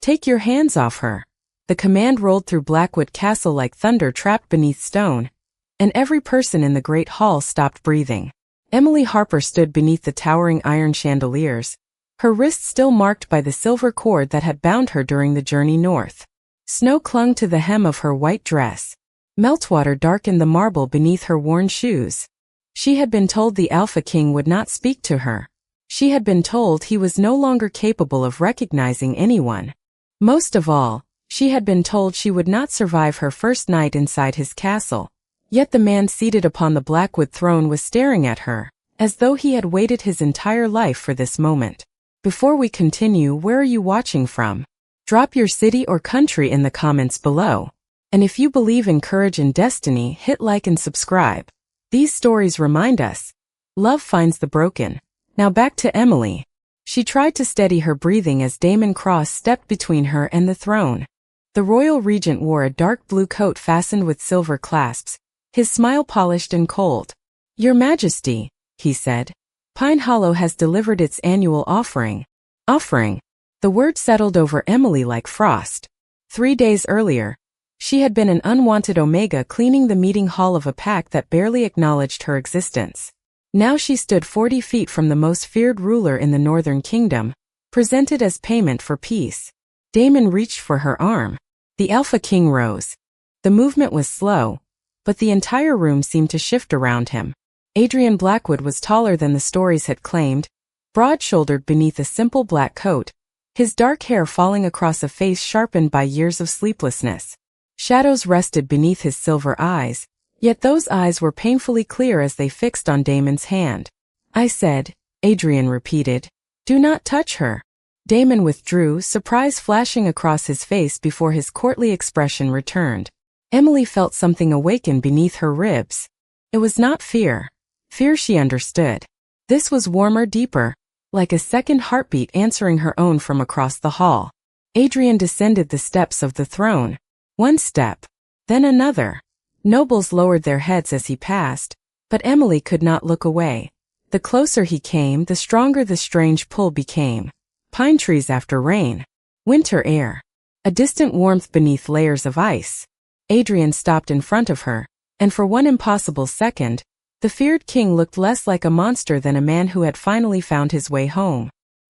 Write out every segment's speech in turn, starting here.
Take your hands off her. The command rolled through Blackwood Castle like thunder trapped beneath stone, and every person in the great hall stopped breathing. Emily Harper stood beneath the towering iron chandeliers, her wrists still marked by the silver cord that had bound her during the journey north. Snow clung to the hem of her white dress. Meltwater darkened the marble beneath her worn shoes. She had been told the Alpha King would not speak to her. She had been told he was no longer capable of recognizing anyone. Most of all, she had been told she would not survive her first night inside his castle. Yet the man seated upon the Blackwood throne was staring at her, as though he had waited his entire life for this moment. Before we continue, where are you watching from? Drop your city or country in the comments below. And if you believe in courage and destiny, hit like and subscribe. These stories remind us, love finds the broken. Now back to Emily. She tried to steady her breathing as Damon Cross stepped between her and the throne. The royal regent wore a dark blue coat fastened with silver clasps, his smile polished and cold. Your Majesty, he said, Pine Hollow has delivered its annual offering. Offering. The word settled over Emily like frost. 3 days earlier, she had been an unwanted Omega cleaning the meeting hall of a pack that barely acknowledged her existence. Now she stood 40 feet from the most feared ruler in the Northern Kingdom, presented as payment for peace. Damon reached for her arm. The Alpha King rose. The movement was slow, but the entire room seemed to shift around him. Adrian Blackwood was taller than the stories had claimed, broad-shouldered beneath a simple black coat, his dark hair falling across a face sharpened by years of sleeplessness. Shadows rested beneath his silver eyes, yet those eyes were painfully clear as they fixed on Damon's hand. I said, Adrian repeated, do not touch her. Damon withdrew, surprise flashing across his face before his courtly expression returned. Emily felt something awaken beneath her ribs. It was not fear. Fear she understood. This was warmer, deeper, like a second heartbeat answering her own from across the hall. Adrian descended the steps of the throne. One step, then another. Nobles lowered their heads as he passed, but Emily could not look away. The closer he came, the stronger the strange pull became. Pine trees after rain. Winter air. A distant warmth beneath layers of ice. Adrian stopped in front of her, and for one impossible second, the feared king looked less like a monster than a man who had finally found his way home.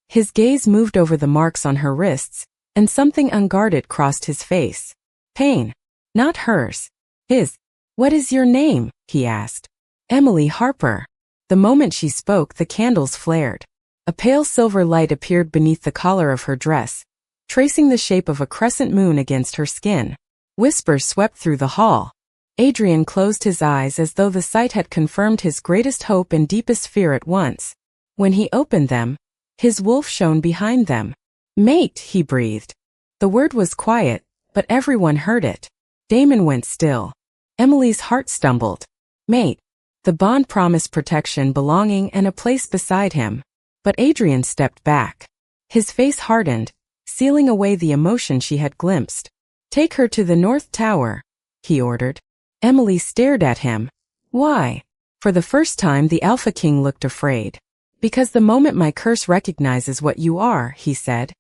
His gaze moved over the marks on her wrists, and something unguarded crossed his face. Pain. Not hers. His. What is your name? He asked. Emily Harper. The moment she spoke, the candles flared. A pale silver light appeared beneath the collar of her dress, tracing the shape of a crescent moon against her skin. Whispers swept through the hall. Adrian closed his eyes as though the sight had confirmed his greatest hope and deepest fear at once. When he opened them, his wolf shone behind them. Mate, he breathed. The word was quiet, but everyone heard it. Damon went still. Emily's heart stumbled. Mate. The bond promised protection, belonging, and a place beside him. But Adrian stepped back. His face hardened, sealing away the emotion she had glimpsed. Take her to the North Tower, he ordered. Emily stared at him. Why? For the first time the Alpha King looked afraid. Because the moment my curse recognizes what you are, he said,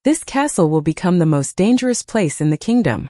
this castle will become the most dangerous place in the kingdom.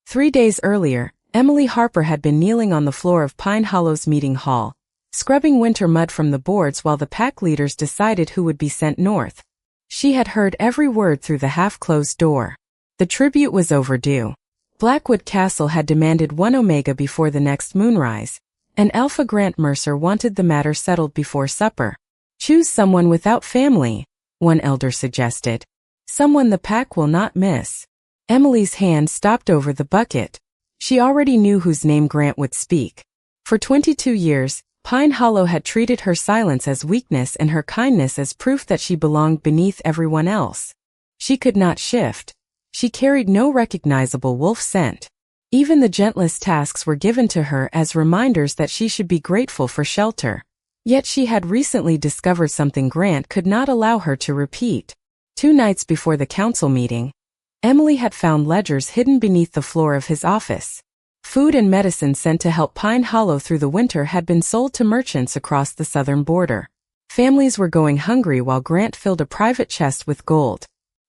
3 days earlier, Emily Harper had been kneeling on the floor of Pine Hollow's meeting hall, scrubbing winter mud from the boards while the pack leaders decided who would be sent north. She had heard every word through the half-closed door. The tribute was overdue. Blackwood Castle had demanded 1 Omega before the next moonrise, and Alpha Grant Mercer wanted the matter settled before supper. Choose someone without family, one elder suggested. Someone the pack will not miss. Emily's hand stopped over the bucket. She already knew whose name Grant would speak. For 22 years, Pine Hollow had treated her silence as weakness and her kindness as proof that she belonged beneath everyone else. She could not shift. She carried no recognizable wolf scent. Even the gentlest tasks were given to her as reminders that she should be grateful for shelter. Yet she had recently discovered something Grant could not allow her to repeat. 2 nights before the council meeting, Emily had found ledgers hidden beneath the floor of his office. Food and medicine sent to help Pine Hollow through the winter had been sold to merchants across the southern border. Families were going hungry while Grant filled a private chest with gold.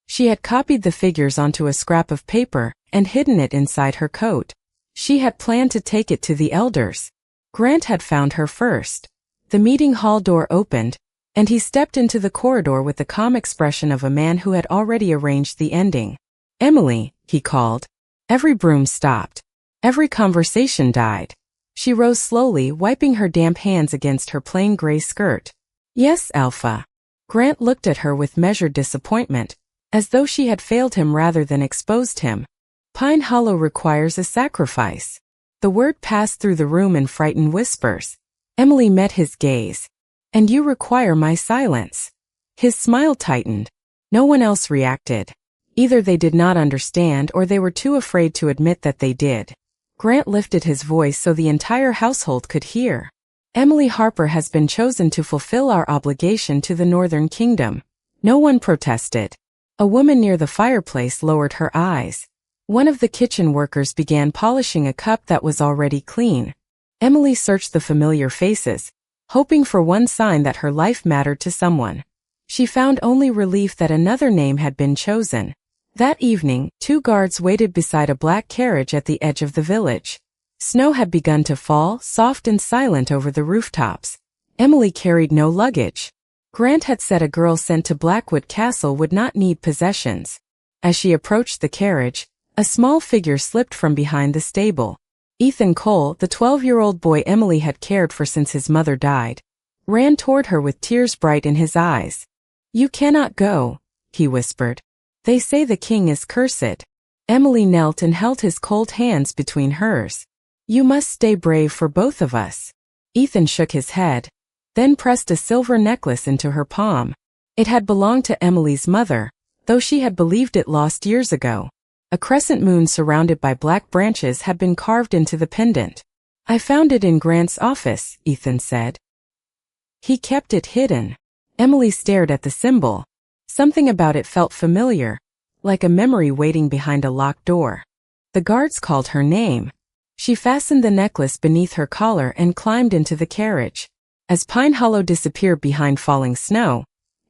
She had copied the figures onto a scrap of paper and hidden it inside her coat. She had planned to take it to the elders. Grant had found her first. The meeting hall door opened, and he stepped into the corridor with the calm expression of a man who had already arranged the ending. "Emily," he called. Every broom stopped. Every conversation died. She rose slowly, wiping her damp hands against her plain gray skirt. "Yes, Alpha." Grant looked at her with measured disappointment, as though she had failed him rather than exposed him. "Pine Hollow requires a sacrifice." The word passed through the room in frightened whispers. Emily met his gaze. "And you require my silence." His smile tightened. No one else reacted. Either they did not understand or they were too afraid to admit that they did. Grant lifted his voice so the entire household could hear. "Emily Harper has been chosen to fulfill our obligation to the Northern Kingdom." No one protested. A woman near the fireplace lowered her eyes. One of the kitchen workers began polishing a cup that was already clean. Emily searched the familiar faces, hoping for one sign that her life mattered to someone. She found only relief that another name had been chosen. That evening, 2 guards waited beside a black carriage at the edge of the village. Snow had begun to fall, soft and silent over the rooftops. Emily carried no luggage. Grant had said a girl sent to Blackwood Castle would not need possessions. As she approached the carriage, a small figure slipped from behind the stable. Ethan Cole, the 12-year-old boy Emily had cared for since his mother died, ran toward her with tears bright in his eyes. "You cannot go," he whispered. "They say the king is cursed." Emily knelt and held his cold hands between hers. "You must stay brave for both of us." Ethan shook his head, then pressed a silver necklace into her palm. It had belonged to Emily's mother, though she had believed it lost years ago. A crescent moon surrounded by black branches had been carved into the pendant. "I found it in Grant's office," Ethan said. "He kept it hidden." Emily stared at the symbol. Something about it felt familiar, like a memory waiting behind a locked door. The guards called her name. She fastened the necklace beneath her collar and climbed into the carriage. As Pine Hollow disappeared behind falling snow,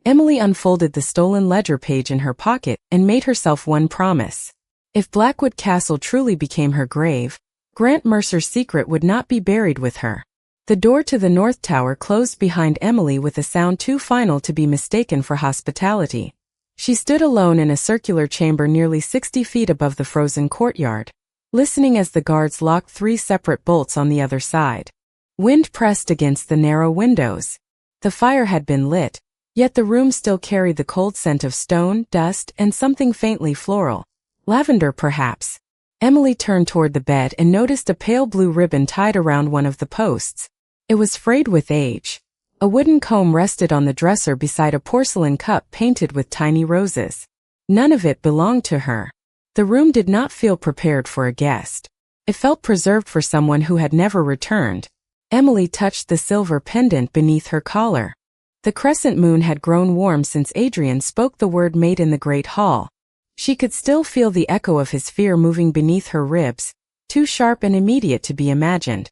Emily unfolded the stolen ledger page in her pocket and made herself one promise. If Blackwood Castle truly became her grave, Grant Mercer's secret would not be buried with her. The door to the North Tower closed behind Emily with a sound too final to be mistaken for hospitality. She stood alone in a circular chamber nearly 60 feet above the frozen courtyard, listening as the guards locked 3 separate bolts on the other side. Wind pressed against the narrow windows. The fire had been lit, yet the room still carried the cold scent of stone, dust, and something faintly floral. Lavender, perhaps. Emily turned toward the bed and noticed a pale blue ribbon tied around one of the posts. It was frayed with age. A wooden comb rested on the dresser beside a porcelain cup painted with tiny roses. None of it belonged to her. The room did not feel prepared for a guest. It felt preserved for someone who had never returned. Emily touched the silver pendant beneath her collar. The crescent moon had grown warm since Adrian spoke the word made in the great hall. She could still feel the echo of his fear moving beneath her ribs, too sharp and immediate to be imagined.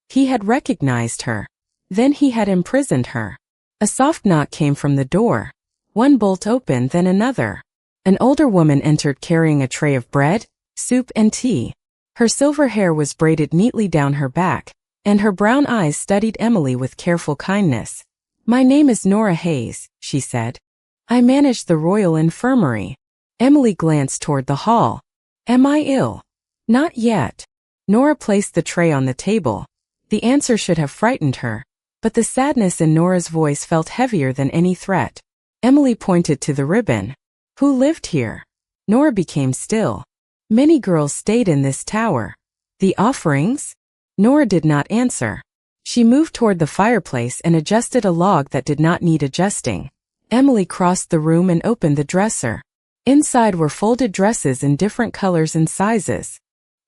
He had recognized her. Then he had imprisoned her. A soft knock came from the door. One bolt opened, then another. An older woman entered carrying a tray of bread, soup, and tea. Her silver hair was braided neatly down her back, and her brown eyes studied Emily with careful kindness. "My name is Nora Hayes," she said. "I manage the Royal Infirmary." Emily glanced toward the hall. "Am I ill?" "Not yet." Nora placed the tray on the table. The answer should have frightened her, but the sadness in Nora's voice felt heavier than any threat. Emily pointed to the ribbon. "Who lived here?" Nora became still. "Many girls stayed in this tower." "The offerings?" Nora did not answer. She moved toward the fireplace and adjusted a log that did not need adjusting. Emily crossed the room and opened the dresser. Inside were folded dresses in different colors and sizes.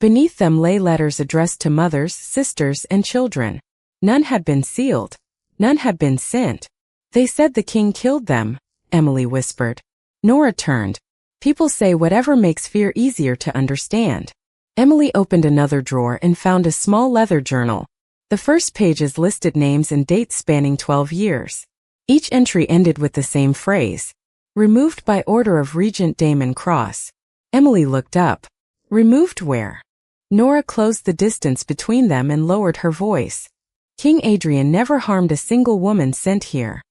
Beneath them lay letters addressed to mothers, sisters, and children. None had been sealed. None had been sent. "They said the king killed them," Emily whispered. Nora turned. "People say whatever makes fear easier to understand." Emily opened another drawer and found a small leather journal. The first pages listed names and dates spanning 12 years. Each entry ended with the same phrase. Removed by order of Regent Damon Cross. Emily looked up. Removed where? Nora closed the distance between them and lowered her voice. King Adrian never harmed a single woman sent here.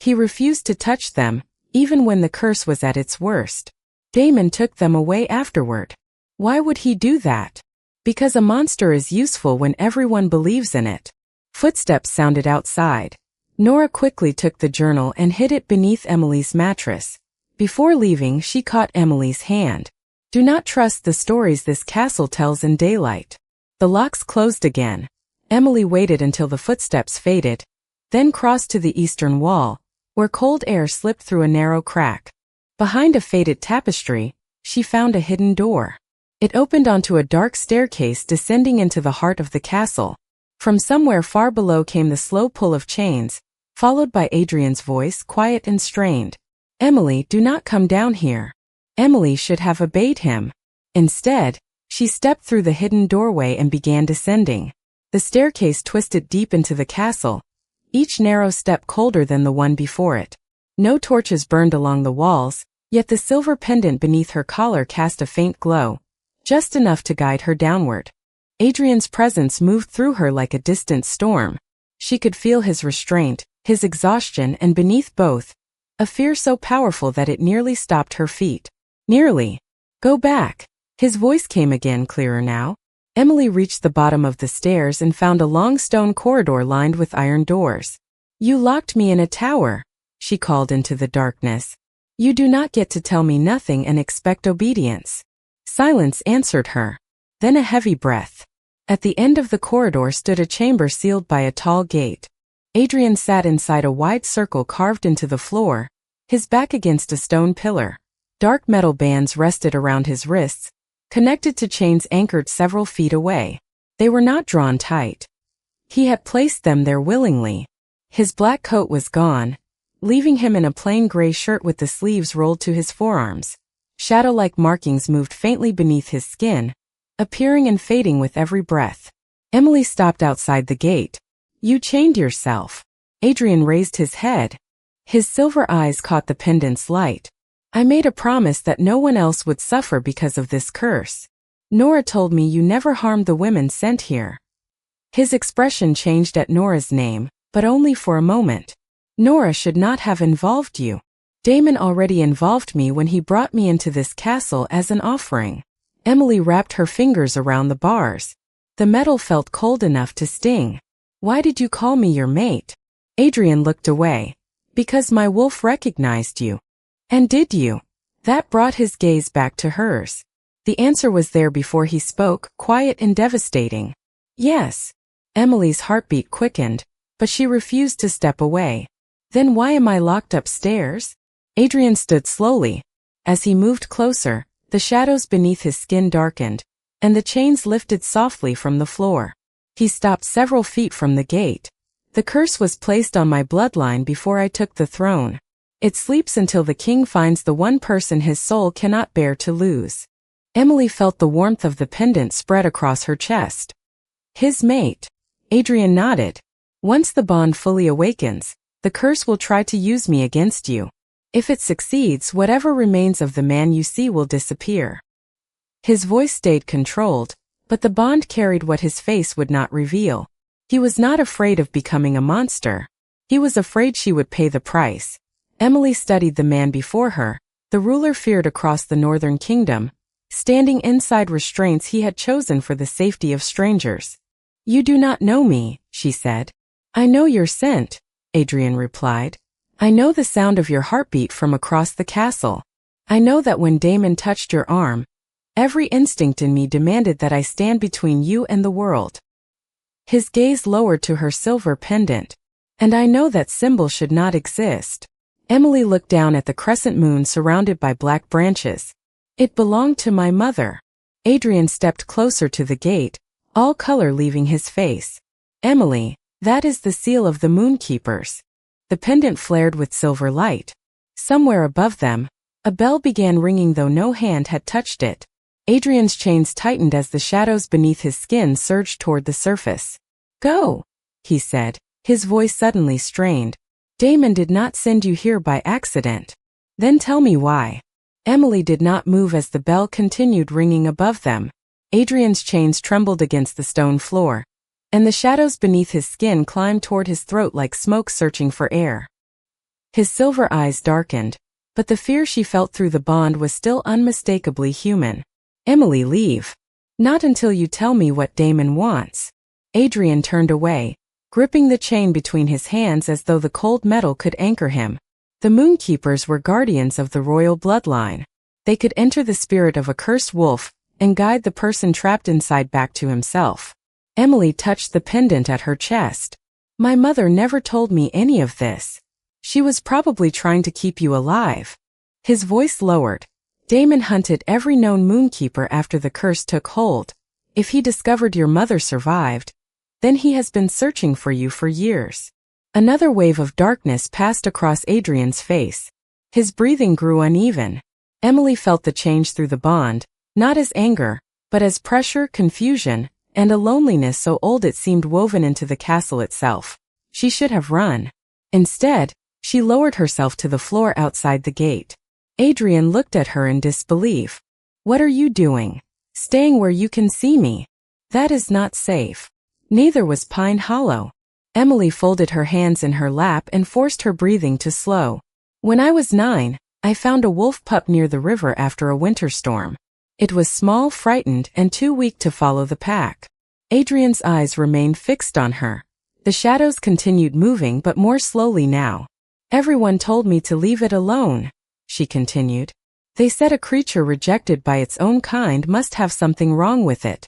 He refused to touch them, even when the curse was at its worst. Damon took them away afterward. Why would he do that? Because a monster is useful when everyone believes in it. Footsteps sounded outside. Nora quickly took the journal and hid it beneath Emily's mattress. Before leaving, she caught Emily's hand. Do not trust the stories this castle tells in daylight. The locks closed again. Emily waited until the footsteps faded, then crossed to the eastern wall, where cold air slipped through a narrow crack. Behind a faded tapestry, she found a hidden door. It opened onto a dark staircase descending into the heart of the castle. From somewhere far below came the slow pull of chains, followed by Adrian's voice, quiet and strained. Emily, do not come down here. Emily should have obeyed him. Instead, she stepped through the hidden doorway and began descending. The staircase twisted deep into the castle, each narrow step colder than the one before it. No torches burned along the walls, yet the silver pendant beneath her collar cast a faint glow, just enough to guide her downward. Adrian's presence moved through her like a distant storm. She could feel his restraint, his exhaustion, and beneath both, a fear so powerful that it nearly stopped her feet. Nearly. Go back. His voice came again, clearer now. Emily reached the bottom of the stairs and found a long stone corridor lined with iron doors. You locked me in a tower, she called into the darkness. You do not get to tell me nothing and expect obedience. Silence answered her. Then a heavy breath. At the end of the corridor stood a chamber sealed by a tall gate. Adrian sat inside a wide circle carved into the floor, his back against a stone pillar. Dark metal bands rested around his wrists, connected to chains anchored several feet away. They were not drawn tight. He had placed them there willingly. His black coat was gone, leaving him in a plain gray shirt with the sleeves rolled to his forearms. Shadow-like markings moved faintly beneath his skin, appearing and fading with every breath. Emily stopped outside the gate. You chained yourself. Adrian raised his head. His silver eyes caught the pendant's light. I made a promise that no one else would suffer because of this curse. Nora told me you never harmed the women sent here. His expression changed at Nora's name, but only for a moment. Nora should not have involved you. Damon already involved me when he brought me into this castle as an offering. Emily wrapped her fingers around the bars. The metal felt cold enough to sting. Why did you call me your mate? Adrian looked away. Because my wolf recognized you. And did you? That brought his gaze back to hers. The answer was there before he spoke, quiet and devastating. Yes. Emily's heartbeat quickened, but she refused to step away. Then why am I locked upstairs? Adrian stood slowly. As he moved closer, the shadows beneath his skin darkened, and the chains lifted softly from the floor. He stopped several feet from the gate. The curse was placed on my bloodline before I took the throne. It sleeps until the king finds the one person his soul cannot bear to lose. Emily felt the warmth of the pendant spread across her chest. His mate. Adrian nodded. Once the bond fully awakens, the curse will try to use me against you. If it succeeds, whatever remains of the man you see will disappear. His voice stayed controlled, but the bond carried what his face would not reveal. He was not afraid of becoming a monster. He was afraid she would pay the price. Emily studied the man before her, the ruler feared across the northern kingdom, standing inside restraints he had chosen for the safety of strangers. You do not know me, she said. I know your scent, Adrian replied. I know the sound of your heartbeat from across the castle. I know that when Damon touched your arm, every instinct in me demanded that I stand between you and the world. His gaze lowered to her silver pendant. And I know that symbol should not exist. Emily looked down at the crescent moon surrounded by black branches. It belonged to my mother. Adrian stepped closer to the gate, all color leaving his face. Emily, that is the seal of the Moonkeepers. The pendant flared with silver light. Somewhere above them, a bell began ringing though no hand had touched it. Adrian's chains tightened as the shadows beneath his skin surged toward the surface. Go, he said, his voice suddenly strained. Damon did not send you here by accident. Then tell me why. Emily did not move as the bell continued ringing above them. Adrian's chains trembled against the stone floor, and the shadows beneath his skin climbed toward his throat like smoke searching for air. His silver eyes darkened, but the fear she felt through the bond was still unmistakably human. Emily, leave. Not until you tell me what Damon wants. Adrian turned away, gripping the chain between his hands as though the cold metal could anchor him. The Moonkeepers were guardians of the royal bloodline. They could enter the spirit of a cursed wolf and guide the person trapped inside back to himself. Emily touched the pendant at her chest. My mother never told me any of this. She was probably trying to keep you alive. His voice lowered. Damon hunted every known Moonkeeper after the curse took hold. If he discovered your mother survived, then he has been searching for you for years. Another wave of darkness passed across Adrian's face. His breathing grew uneven. Emily felt the change through the bond, not as anger, but as pressure, confusion, and a loneliness so old it seemed woven into the castle itself. She should have run. Instead, she lowered herself to the floor outside the gate. Adrian looked at her in disbelief. What are you doing? Staying where you can see me. That is not safe. Neither was Pine Hollow. Emily folded her hands in her lap and forced her breathing to slow. When I was 9, I found a wolf pup near the river after a winter storm. It was small, frightened, and too weak to follow the pack. Adrian's eyes remained fixed on her. The shadows continued moving, but more slowly now. Everyone told me to leave it alone, she continued. They said a creature rejected by its own kind must have something wrong with it.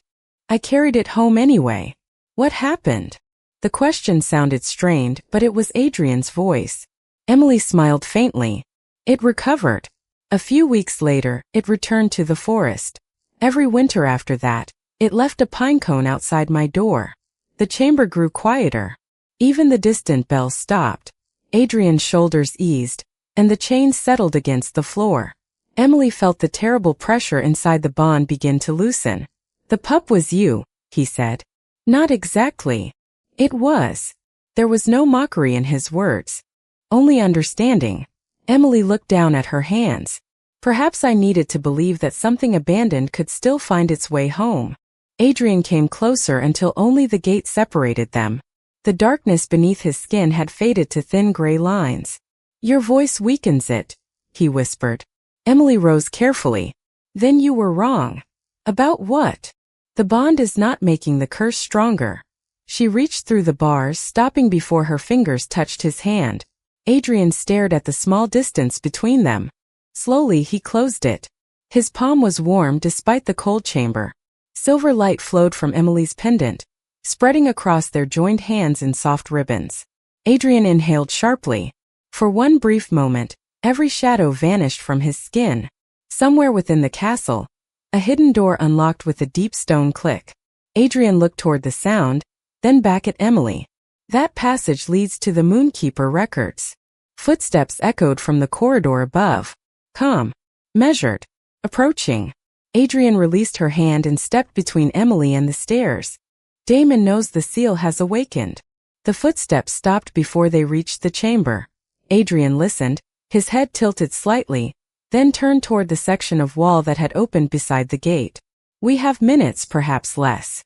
I carried it home anyway. What happened? The question sounded strained, but it was Adrian's voice. Emily smiled faintly. It recovered. A few weeks later, it returned to the forest. Every winter after that, it left a pinecone outside my door. The chamber grew quieter. Even the distant bells stopped. Adrian's shoulders eased, and the chains settled against the floor. Emily felt the terrible pressure inside the bond begin to loosen. The pup was you, he said. Not exactly. It was. There was no mockery in his words. Only understanding. Emily looked down at her hands. Perhaps I needed to believe that something abandoned could still find its way home. Adrian came closer until only the gate separated them. The darkness beneath his skin had faded to thin gray lines. Your voice weakens it, he whispered. Emily rose carefully. Then you were wrong. About what? The bond is not making the curse stronger. She reached through the bars, stopping before her fingers touched his hand. Adrian stared at the small distance between them. Slowly he closed it. His palm was warm despite the cold chamber. Silver light flowed from Emily's pendant, spreading across their joined hands in soft ribbons. Adrian inhaled sharply. For one brief moment, every shadow vanished from his skin. Somewhere within the castle, a hidden door unlocked with a deep stone click. Adrian looked toward the sound, then back at Emily. That passage leads to the Moonkeeper records. Footsteps echoed from the corridor above. Calm. Measured. Approaching. Adrian released her hand and stepped between Emily and the stairs. Damon knows the seal has awakened. The footsteps stopped before they reached the chamber. Adrian listened, his head tilted slightly, then turned toward the section of wall that had opened beside the gate. We have minutes, perhaps less.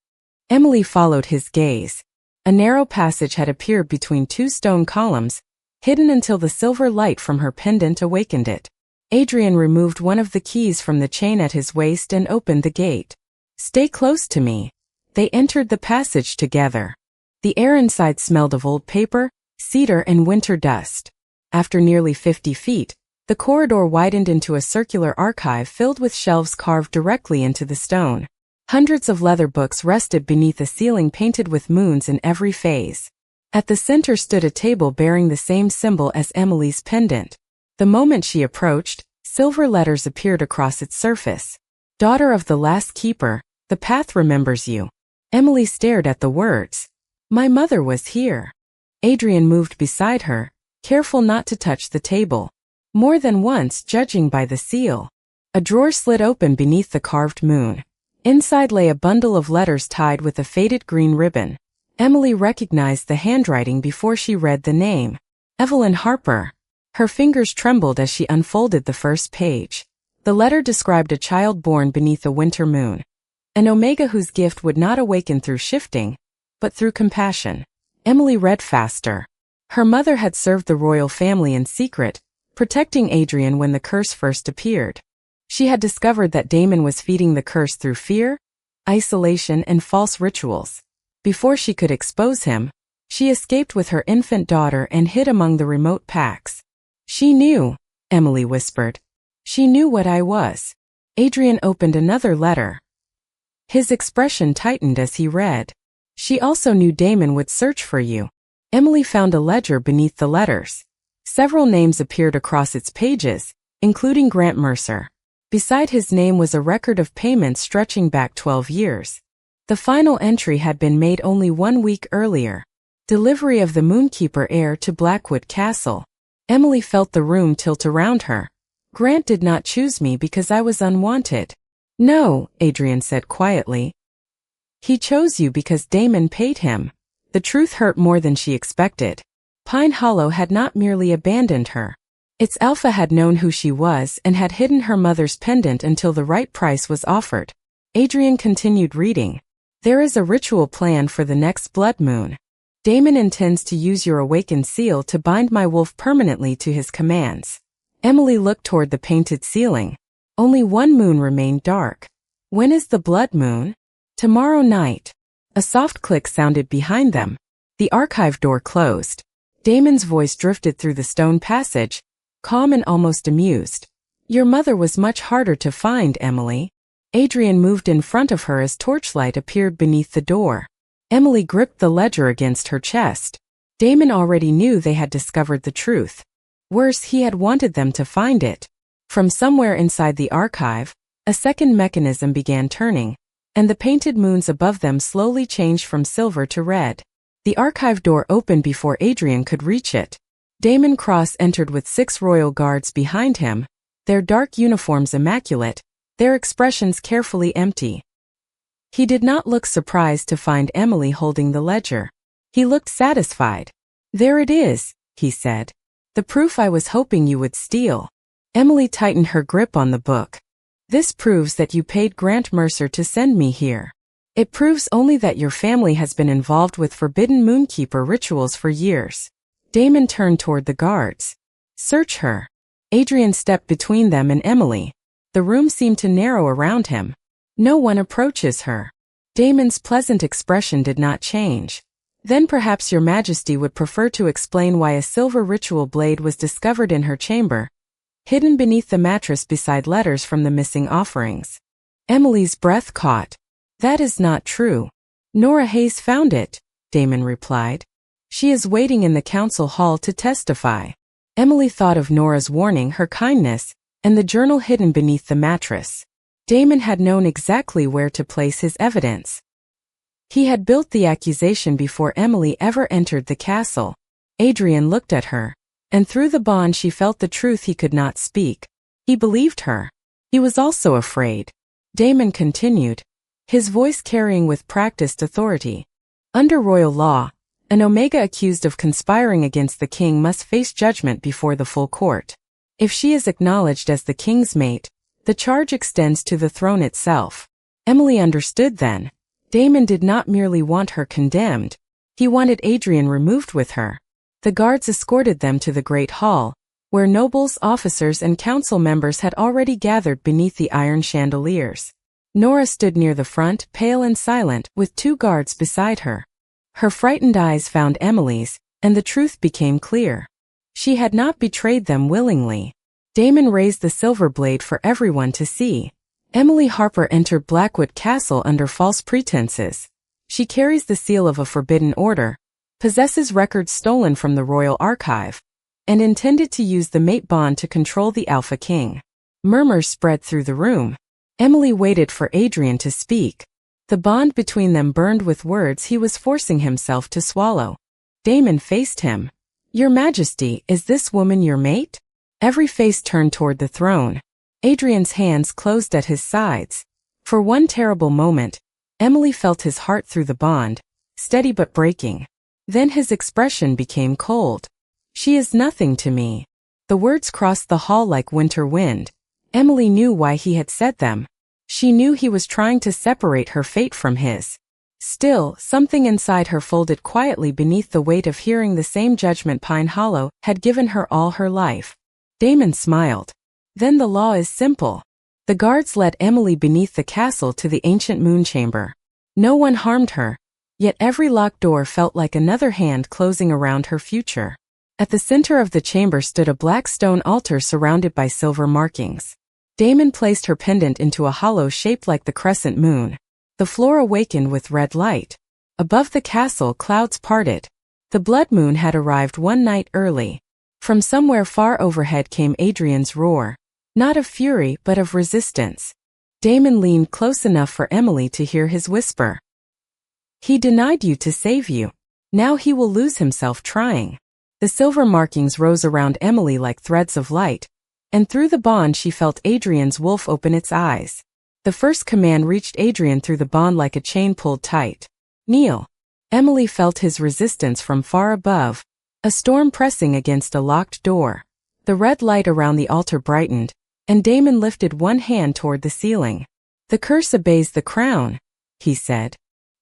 Emily followed his gaze. A narrow passage had appeared between two stone columns, hidden until the silver light from her pendant awakened it. Adrian removed one of the keys from the chain at his waist and opened the gate. Stay close to me. They entered the passage together. The air inside smelled of old paper, cedar, and winter dust. After nearly 50 feet, the corridor widened into a circular archive filled with shelves carved directly into the stone. Hundreds of leather books rested beneath a ceiling painted with moons in every phase. At the center stood a table bearing the same symbol as Emily's pendant. The moment she approached, silver letters appeared across its surface. Daughter of the last keeper, the path remembers you. Emily stared at the words. My mother was here. Adrian moved beside her, careful not to touch the table. More than once, judging by the seal. A drawer slid open beneath the carved moon. Inside lay a bundle of letters tied with a faded green ribbon. Emily recognized the handwriting before she read the name. Evelyn Harper. Her fingers trembled as she unfolded the first page. The letter described a child born beneath a winter moon. An omega whose gift would not awaken through shifting, but through compassion. Emily read faster. Her mother had served the royal family in secret, protecting Adrian when the curse first appeared. She had discovered that Damon was feeding the curse through fear, isolation, and false rituals. Before she could expose him, she escaped with her infant daughter and hid among the remote packs. She knew, Emily whispered. She knew what I was. Adrian opened another letter. His expression tightened as he read. She also knew Damon would search for you. Emily found a ledger beneath the letters. Several names appeared across its pages, including Grant Mercer. Beside his name was a record of payments stretching back 12 years. The final entry had been made only 1 week earlier. Delivery of the Moonkeeper heir to Blackwood Castle. Emily felt the room tilt around her. Grant did not choose me because I was unwanted. No, Adrian said quietly. He chose you because Damon paid him. The truth hurt more than she expected. Pine Hollow had not merely abandoned her. Its alpha had known who she was and had hidden her mother's pendant until the right price was offered. Adrian continued reading. There is a ritual plan for the next blood moon. Damon intends to use your awakened seal to bind my wolf permanently to his commands. Emily looked toward the painted ceiling. Only one moon remained dark. When is the blood moon? Tomorrow night. A soft click sounded behind them. The archive door closed. Damon's voice drifted through the stone passage, calm and almost amused. Your mother was much harder to find, Emily. Adrian moved in front of her as torchlight appeared beneath the door. Emily gripped the ledger against her chest. Damon already knew they had discovered the truth. Worse, he had wanted them to find it. From somewhere inside the archive, a second mechanism began turning, and the painted moons above them slowly changed from silver to red. The archive door opened before Adrian could reach it. Damon Cross entered with 6 royal guards behind him, their dark uniforms immaculate, their expressions carefully empty. He did not look surprised to find Emily holding the ledger. He looked satisfied. There it is, he said. The proof I was hoping you would steal. Emily tightened her grip on the book. This proves that you paid Grant Mercer to send me here. It proves only that your family has been involved with forbidden Moonkeeper rituals for years. Damon turned toward the guards. Search her. Adrian stepped between them and Emily. The room seemed to narrow around him. No one approaches her. Damon's pleasant expression did not change. Then perhaps your majesty would prefer to explain why a silver ritual blade was discovered in her chamber, hidden beneath the mattress beside letters from the missing offerings. Emily's breath caught. That is not true. Nora Hayes found it, Damon replied. She is waiting in the council hall to testify. Emily thought of Nora's warning, her kindness, and the journal hidden beneath the mattress. Damon had known exactly where to place his evidence. He had built the accusation before Emily ever entered the castle. Adrian looked at her, and through the bond she felt the truth he could not speak. He believed her. He was also afraid. Damon continued, his voice carrying with practiced authority. Under royal law, an Omega accused of conspiring against the king must face judgment before the full court. If she is acknowledged as the king's mate, the charge extends to the throne itself. Emily understood then. Damon did not merely want her condemned. He wanted Adrian removed with her. The guards escorted them to the great hall, where nobles, officers, and council members had already gathered beneath the iron chandeliers. Nora stood near the front, pale and silent, with 2 guards beside her. Her frightened eyes found Emily's, and the truth became clear. She had not betrayed them willingly. Damon raised the silver blade for everyone to see. Emily Harper entered Blackwood Castle under false pretenses. She carries the seal of a forbidden order, possesses records stolen from the royal archive, and intended to use the mate bond to control the Alpha King. Murmurs spread through the room. Emily waited for Adrian to speak. The bond between them burned with words he was forcing himself to swallow. Damon faced him. Your Majesty, is this woman your mate? Every face turned toward the throne. Adrian's hands closed at his sides. For one terrible moment, Emily felt his heart through the bond, steady but breaking. Then his expression became cold. She is nothing to me. The words crossed the hall like winter wind. Emily knew why he had said them. She knew he was trying to separate her fate from his. Still, something inside her folded quietly beneath the weight of hearing the same judgment Pine Hollow had given her all her life. Damon smiled. Then the law is simple. The guards led Emily beneath the castle to the ancient moon chamber. No one harmed her, yet every locked door felt like another hand closing around her future. At the center of the chamber stood a black stone altar surrounded by silver markings. Damon placed her pendant into a hollow shaped like the crescent moon. The floor awakened with red light. Above the castle, clouds parted. The blood moon had arrived one night early. From somewhere far overhead came Adrian's roar. Not of fury, but of resistance. Damon leaned close enough for Emily to hear his whisper. He denied you to save you. Now he will lose himself trying. The silver markings rose around Emily like threads of light, and through the bond she felt Adrian's wolf open its eyes. The first command reached Adrian through the bond like a chain pulled tight. Kneel. Emily felt his resistance from far above, a storm pressing against a locked door. The red light around the altar brightened, and Damon lifted one hand toward the ceiling. The curse obeys the crown, he said.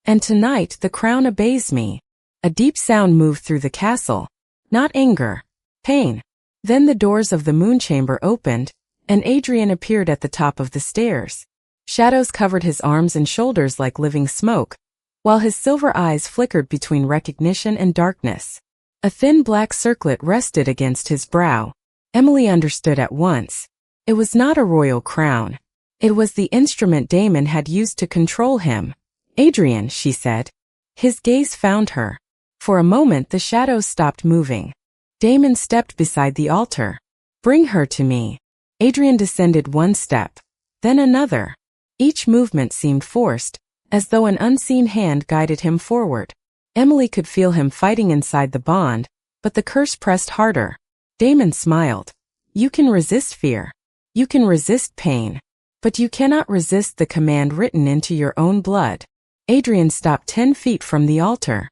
And tonight the crown obeys me. A deep sound moved through the castle. Not anger. Pain. Then the doors of the moon chamber opened, and Adrian appeared at the top of the stairs. Shadows covered his arms and shoulders like living smoke, while his silver eyes flickered between recognition and darkness. A thin black circlet rested against his brow. Emily understood at once. It was not a royal crown. It was the instrument Damon had used to control him. Adrian, she said. His gaze found her. For a moment the shadows stopped moving. Damon stepped beside the altar. Bring her to me. Adrian descended one step, then another. Each movement seemed forced, as though an unseen hand guided him forward. Emily could feel him fighting inside the bond, but the curse pressed harder. Damon smiled. You can resist fear. You can resist pain. But you cannot resist the command written into your own blood. Adrian stopped 10 feet from the altar.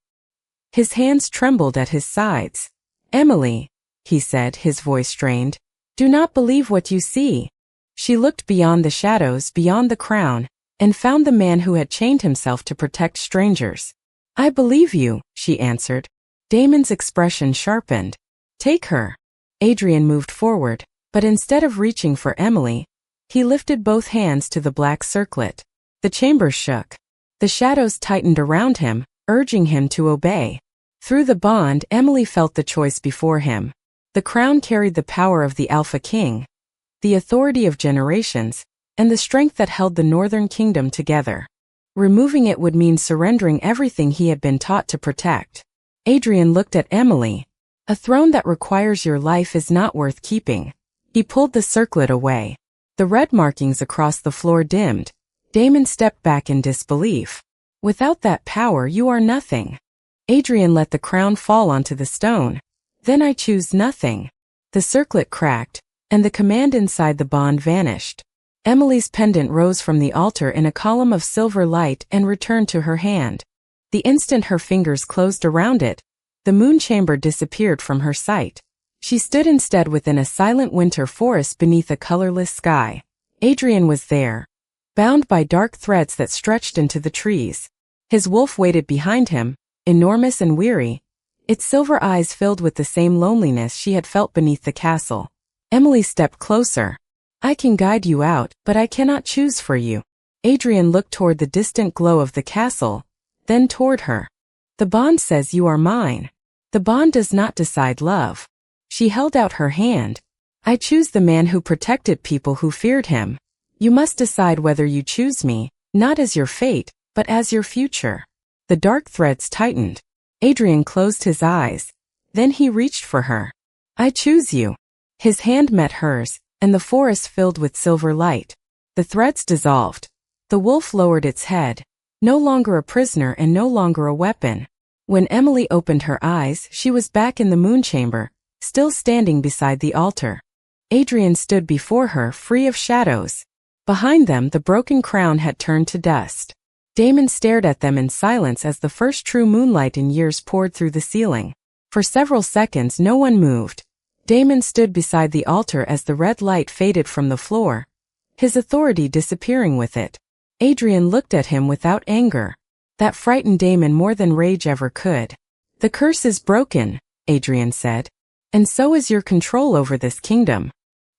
His hands trembled at his sides. Emily, he said, his voice strained, do not believe what you see. She looked beyond the shadows, beyond the crown, and found the man who had chained himself to protect strangers. I believe you, she answered. Damon's expression sharpened. Take her. Adrian moved forward, but instead of reaching for Emily, he lifted both hands to the black circlet. The chamber shook. The shadows tightened around him, urging him to obey. Through the bond, Emily felt the choice before him. The crown carried the power of the Alpha King, the authority of generations, and the strength that held the Northern Kingdom together. Removing it would mean surrendering everything he had been taught to protect. Adrian looked at Emily. A throne that requires your life is not worth keeping. He pulled the circlet away. The red markings across the floor dimmed. Damon stepped back in disbelief. Without that power, you are nothing. Adrian let the crown fall onto the stone. Then I choose nothing. The circlet cracked, and the command inside the bond vanished. Emily's pendant rose from the altar in a column of silver light and returned to her hand. The instant her fingers closed around it, the moon chamber disappeared from her sight. She stood instead within a silent winter forest beneath a colorless sky. Adrian was there, bound by dark threads that stretched into the trees. His wolf waited behind him, enormous and weary, its silver eyes filled with the same loneliness she had felt beneath the castle. Emily stepped closer. I can guide you out, but I cannot choose for you. Adrian looked toward the distant glow of the castle, then toward her. The bond says you are mine. The bond does not decide love. She held out her hand. I choose the man who protected people who feared him. You must decide whether you choose me, not as your fate, but as your future. The dark threads tightened. Adrian closed his eyes. Then he reached for her. I choose you. His hand met hers, and the forest filled with silver light. The threads dissolved. The wolf lowered its head, no longer a prisoner and no longer a weapon. When Emily opened her eyes, she was back in the moon chamber, still standing beside the altar. Adrian stood before her, free of shadows. Behind them, the broken crown had turned to dust. Damon stared at them in silence as the first true moonlight in years poured through the ceiling. For several seconds no one moved. Damon stood beside the altar as the red light faded from the floor, his authority disappearing with it. Adrian looked at him without anger. That frightened Damon more than rage ever could. "The curse is broken," Adrian said. "And so is your control over this kingdom."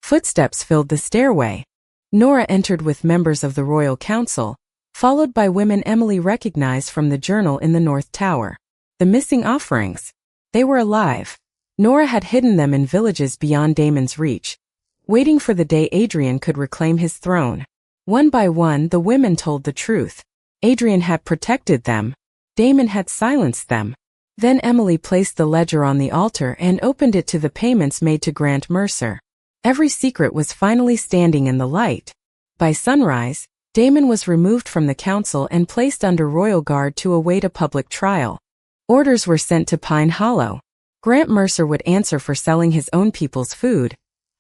Footsteps filled the stairway. Nora entered with members of the royal council, followed by women Emily recognized from the journal in the North Tower. The missing offerings. They were alive. Nora had hidden them in villages beyond Damon's reach, waiting for the day Adrian could reclaim his throne. One by one, the women told the truth. Adrian had protected them. Damon had silenced them. Then Emily placed the ledger on the altar and opened it to the payments made to Grant Mercer. Every secret was finally standing in the light. By sunrise, Damon was removed from the council and placed under royal guard to await a public trial. Orders were sent to Pine Hollow. Grant Mercer would answer for selling his own people's food,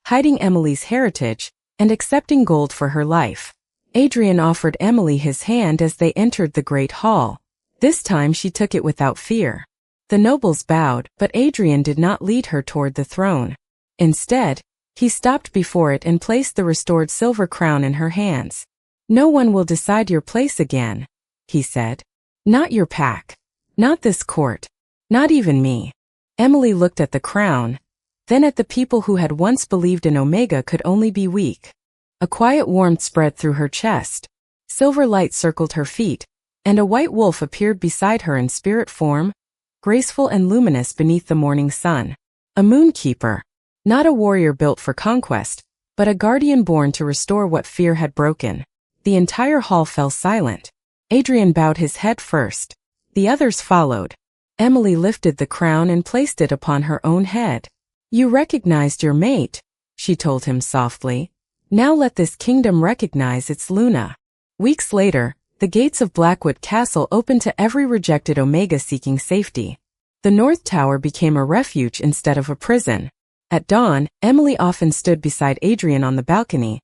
hiding Emily's heritage, and accepting gold for her life. Adrian offered Emily his hand as they entered the great hall. This time she took it without fear. The nobles bowed, but Adrian did not lead her toward the throne. Instead, he stopped before it and placed the restored silver crown in her hands. "No one will decide your place again," he said. "Not your pack. Not this court. Not even me." Emily looked at the crown, then at the people who had once believed an Omega could only be weak. A quiet warmth spread through her chest. Silver light circled her feet, and a white wolf appeared beside her in spirit form, graceful and luminous beneath the morning sun. A Moonkeeper. Not a warrior built for conquest, but a guardian born to restore what fear had broken. The entire hall fell silent. Adrian bowed his head first. The others followed. Emily lifted the crown and placed it upon her own head. "You recognized your mate," she told him softly. "Now let this kingdom recognize its Luna." Weeks later, the gates of Blackwood Castle opened to every rejected Omega seeking safety. The North Tower became a refuge instead of a prison. At dawn, Emily often stood beside Adrian on the balcony,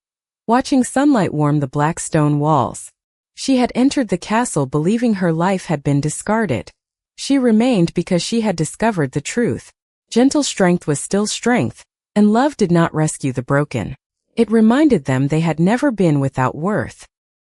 watching sunlight warm the black stone walls. She had entered the castle believing her life had been discarded. She remained because she had discovered the truth. Gentle strength was still strength, and love did not rescue the broken. It reminded them they had never been without worth.